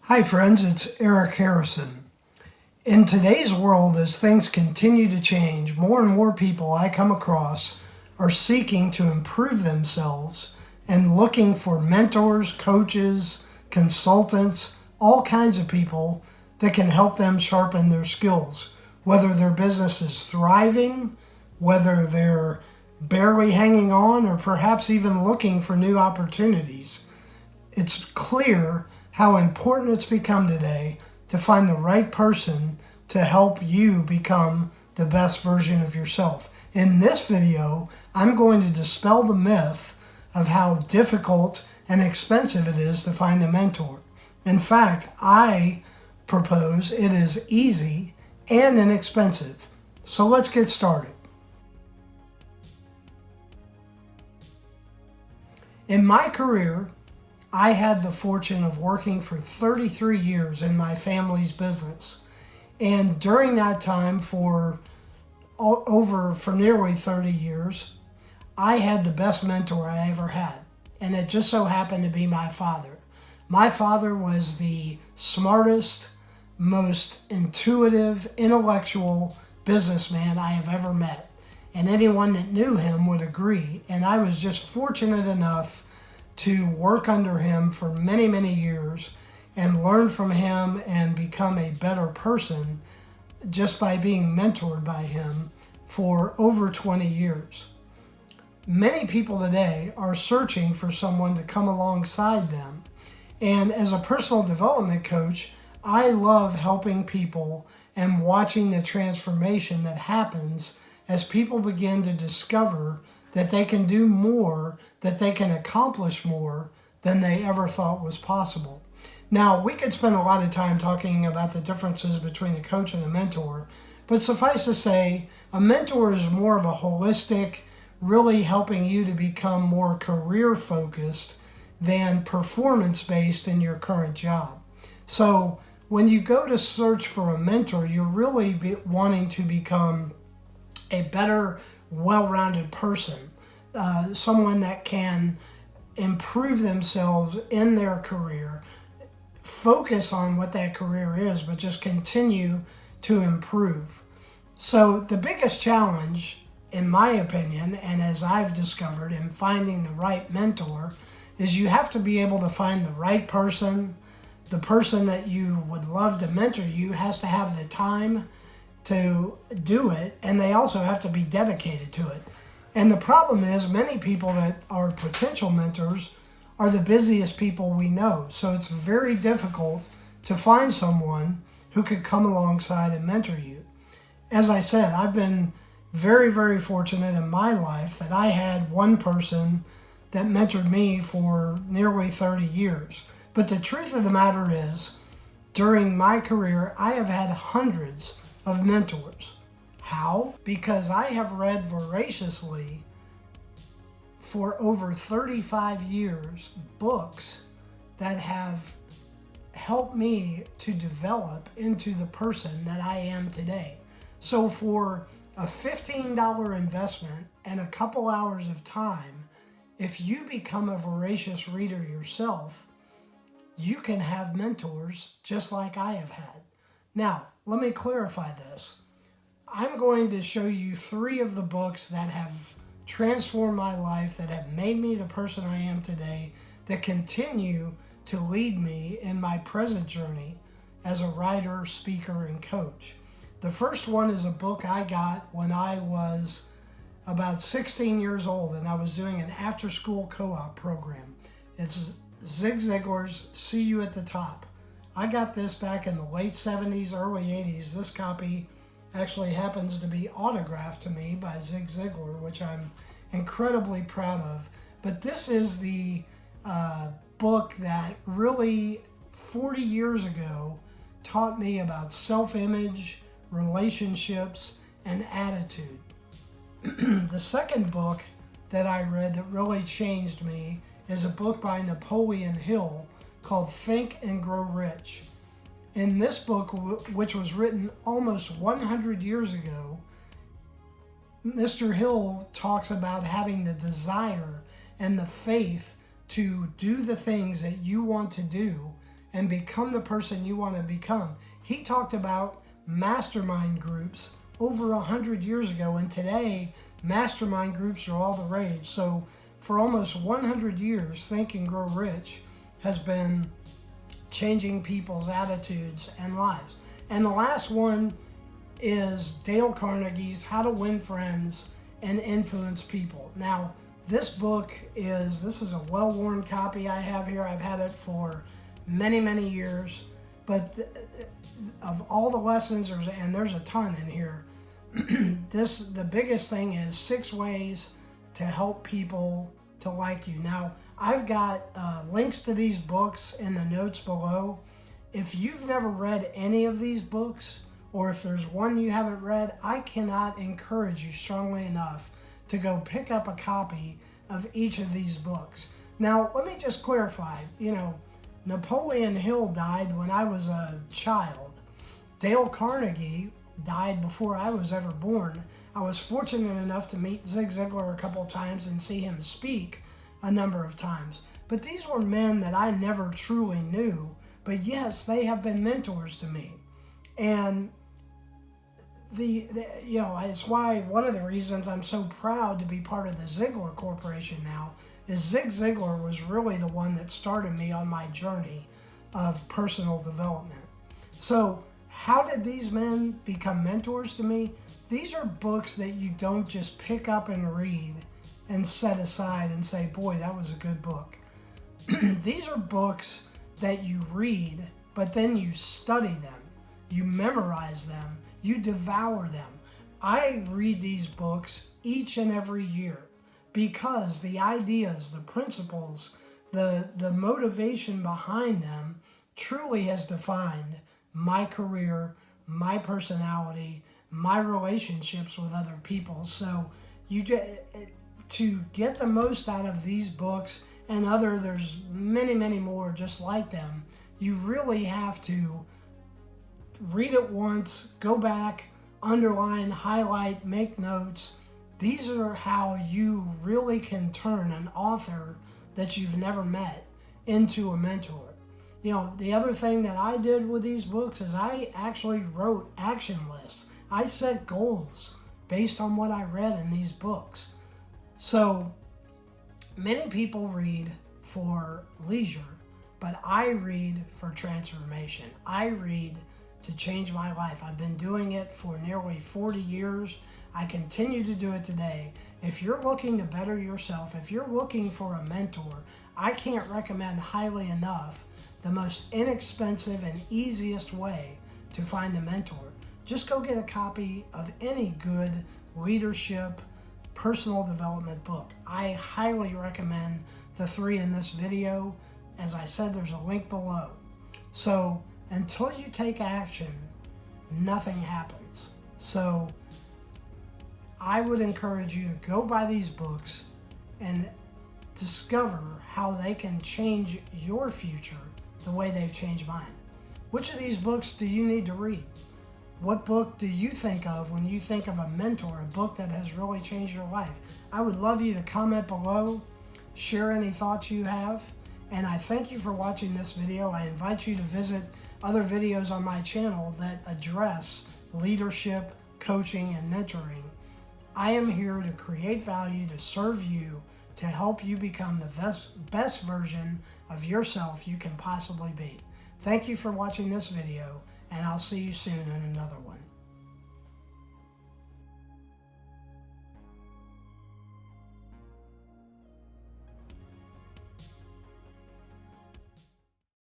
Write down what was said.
Hi friends, it's Eric Harrison. In today's world, as things continue to change, more and more people I come across are seeking to improve themselves and looking for mentors, coaches, consultants, all kinds of people that can help them sharpen their skills. Whether their business is thriving, whether they're barely hanging on, or perhaps even looking for new opportunities. It's clear how important it's become today to find the right person to help you become the best version of yourself. In this video, I'm going to dispel the myth of how difficult and expensive it is to find a mentor. In fact, I propose it is easy and inexpensive. So let's get started. In my career, I had the fortune of working for 33 years in my family's business. And during that time, for nearly 30 years, I had the best mentor I ever had. And it just so happened to be my father. My father was the smartest, most intuitive, intellectual businessman I have ever met. And anyone that knew him would agree. And I was just fortunate enough to work under him for many, many years and learn from him and become a better person just by being mentored by him for over 20 years. Many people today are searching for someone to come alongside them. And as a personal development coach, I love helping people and watching the transformation that happens as people begin to discover that they can do more, that they can accomplish more than they ever thought was possible. Now, we could spend a lot of time talking about the differences between a coach and a mentor, but suffice to say, a mentor is more of a holistic, really helping you to become more career-focused than performance-based in your current job. So when you go to search for a mentor, you're really wanting to become a better, well-rounded person, someone that can improve themselves in their career, focus on what that career is, but just continue to improve. So the biggest challenge, in my opinion, and as I've discovered in finding the right mentor, is you have to be able to find the right person. The person that you would love to mentor you has to have the time to do it, and they also have to be dedicated to it. And the problem is many people that are potential mentors are the busiest people we know. So it's very difficult to find someone who could come alongside and mentor you. As I said, I've been very, very fortunate in my life that I had one person that mentored me for nearly 30 years. But the truth of the matter is, during my career, I have had hundreds of mentors. How? Because I have read voraciously for over 35 years books that have helped me to develop into the person that I am today. So for a $15 investment and a couple hours of time, if you become a voracious reader yourself, you can have mentors just like I have had. Now, let me clarify this. I'm going to show you 3 of the books that have transformed my life, that have made me the person I am today, that continue to lead me in my present journey as a writer, speaker, and coach. The first one is a book I got when I was about 16 years old and I was doing an after-school co-op program. It's Zig Ziglar's See You at the Top. I got this back in the late 70s, early 80s. This copy actually happens to be autographed to me by Zig Ziglar, which I'm incredibly proud of. But this is the book that really 40 years ago taught me about self-image, relationships, and attitude. The second book that I read that really changed me is a book by Napoleon Hill called Think and Grow Rich. In this book, which was written almost 100 years ago, Mr. Hill talks about having the desire and the faith to do the things that you want to do and become the person you want to become. He talked about mastermind groups over 100 years ago, and today mastermind groups are all the rage. So for almost 100 years, Think and Grow Rich has been changing people's attitudes and lives. And the last one is Dale Carnegie's How to Win Friends and Influence People. Now, this is a well-worn copy I have here. I've had it for many, many years. But of all the lessons, and there's a ton in here, the biggest thing is 6 ways to help people to like you. Now, I've got links to these books in the notes below. If you've never read any of these books, or if there's one you haven't read, I cannot encourage you strongly enough to go pick up a copy of each of these books. Now, let me just clarify, Napoleon Hill died when I was a child. Dale Carnegie died before I was ever born. I was fortunate enough to meet Zig Ziglar a couple times and see him speak a number of times. But these were men that I never truly knew, but yes, they have been mentors to me. And it's why one of the reasons I'm so proud to be part of the Ziglar Corporation now is Zig Ziglar was really the one that started me on my journey of personal development. So how did these men become mentors to me? These are books that you don't just pick up and read and set aside and say, boy, that was a good book. These are books that you read, but then you study them, you memorize them, you devour them. I read these books each and every year because the ideas, the principles, the motivation behind them truly has defined my career, my personality, my relationships with other people. So to get the most out of these books and there's many, many more just like them, you really have to read it once, go back, underline, highlight, make notes. These are how you really can turn an author that you've never met into a mentor. The other thing that I did with these books is I actually wrote action lists. I set goals based on what I read in these books. So many people read for leisure, but I read for transformation. I read to change my life. I've been doing it for nearly 40 years. I continue to do it today. If you're looking to better yourself, if you're looking for a mentor, I can't recommend highly enough the most inexpensive and easiest way to find a mentor. Just go get a copy of any good leadership, personal development book. I highly recommend the 3 in this video. As I said, there's a link below. So until you take action, nothing happens. So I would encourage you to go buy these books and discover how they can change your future the way they've changed mine. Which of these books do you need to read? What book do you think of when you think of a mentor, a book that has really changed your life? I would love you to comment below, share any thoughts you have, and I thank you for watching this video. I invite you to visit other videos on my channel that address leadership, coaching, and mentoring. I am here to create value, to serve you, to help you become the best version of yourself you can possibly be. Thank you for watching this video, and I'll see you soon in another one.